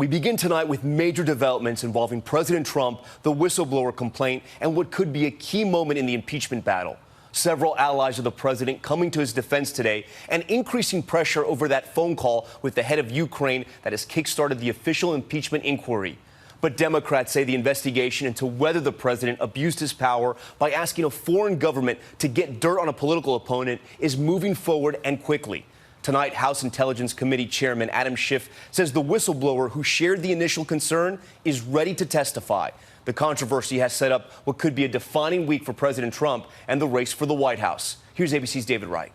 We begin tonight with major developments involving President Trump, the whistleblower complaint, and what could be a key moment in the impeachment battle. Several allies of the president coming to his defense today and increasing pressure over that phone call with the head of Ukraine that has kickstarted the official impeachment inquiry. But Democrats say the investigation into whether the president abused his power by asking a foreign government to get dirt on a political opponent is moving forward and quickly. Tonight, House Intelligence Committee Chairman Adam Schiff says the whistleblower who shared the initial concern is ready to testify. The controversy has set up what could be a defining week for President Trump and the race for the White House. Here's ABC's David Wright.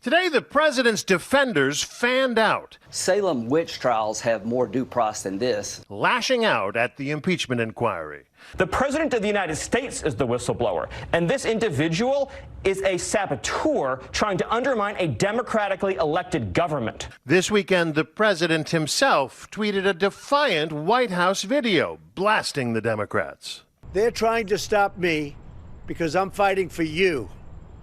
Today, the president's defenders fanned out. Salem witch trials have more due process than this. Lashing out at the impeachment inquiry. The president of the United States is the whistleblower, and this individual is a saboteur trying to undermine a democratically elected government. This weekend, the president himself tweeted a defiant White House video blasting the Democrats. They're trying to stop me because I'm fighting for you,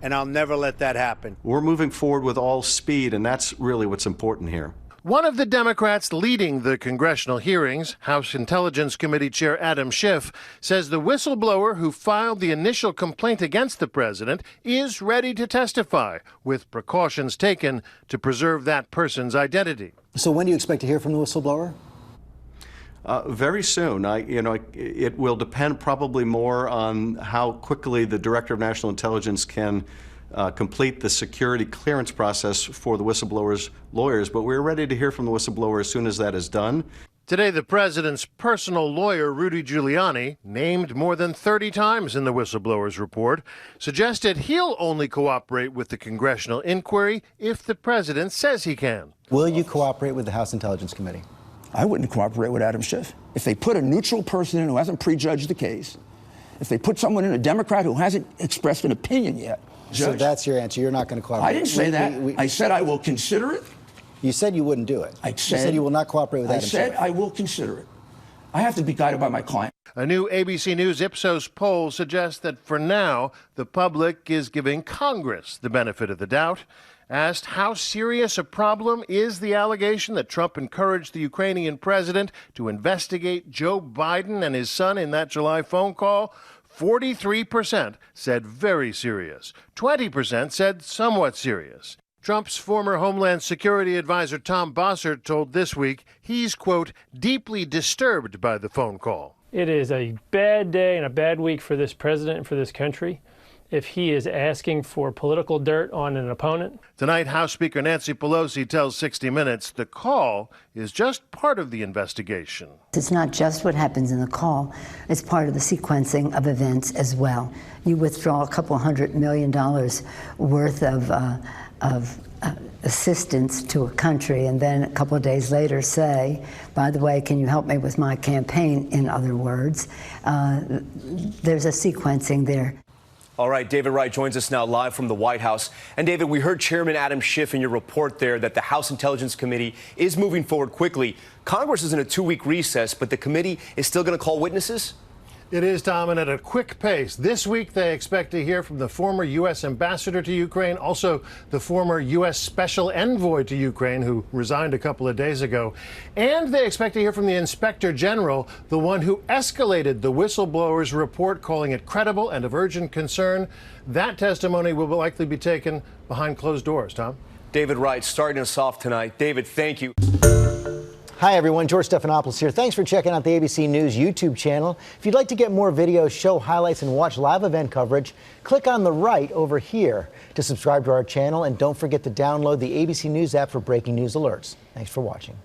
and I'll never let that happen. We're moving forward with all speed, and that's really what's important here. One of the Democrats leading the congressional hearings, House Intelligence Committee Chair Adam Schiff, says the whistleblower who filed the initial complaint against the president is ready to testify, with precautions taken to preserve that person's identity. So when do you expect to hear from the whistleblower? Very soon. It will depend probably more on how quickly the Director of National Intelligence can complete the security clearance process for the whistleblower's lawyers, but we're ready to hear from the whistleblower as soon as that is done. Today, the president's personal lawyer, Rudy Giuliani, named more than 30 times in the whistleblower's report, suggested he'll only cooperate with the congressional inquiry if the president says he can. Will you cooperate with the House Intelligence Committee? I wouldn't cooperate with Adam Schiff. If they put a neutral person in who hasn't prejudged the case, if they put someone in, a Democrat who hasn't expressed an opinion yet, Judge, so that's your answer. You're not going to cooperate. I didn't say that. I said I will consider it. You said you wouldn't do it. You said you will not cooperate with Adam Schiff. I said I will consider it. I have to be guided by my client. A new ABC News Ipsos poll suggests that for now, the public is giving Congress the benefit of the doubt. Asked how serious a problem is the allegation that Trump encouraged the Ukrainian president to investigate Joe Biden and his son in that July phone call, 43% said very serious. 20% said somewhat serious. Trump's former Homeland Security advisor Tom Bossert told This Week he's, quote, deeply disturbed by the phone call. It is a bad day and a bad week for this president and for this country if he is asking for political dirt on an opponent. Tonight, House Speaker Nancy Pelosi tells 60 Minutes the call is just part of the investigation. It's not just what happens in the call. It's part of the sequencing of events as well. You withdraw a couple $100 million worth of assistance to a country and then a couple of days later say, by the way, can you help me with my campaign, in other words. There's a sequencing there. All right, David Wright joins us now live from the White House. And David, we heard Chairman Adam Schiff in your report there that the House Intelligence Committee is moving forward quickly. Congress is in a 2-week recess, but the committee is still going to call witnesses? It is, Tom, and at a quick pace. This week, they expect to hear from the former U.S. ambassador to Ukraine, also the former U.S. special envoy to Ukraine, who resigned a couple of days ago. And they expect to hear from the inspector general, the one who escalated the whistleblower's report, calling it credible and of urgent concern. That testimony will likely be taken behind closed doors, Tom. David Wright starting us off tonight. David, thank you. Hi, everyone. George Stephanopoulos here. Thanks for checking out the ABC News YouTube channel. If you'd like to get more videos, show highlights, and watch live event coverage, click on the right over here to subscribe to our channel. And don't forget to download the ABC News app for breaking news alerts. Thanks for watching.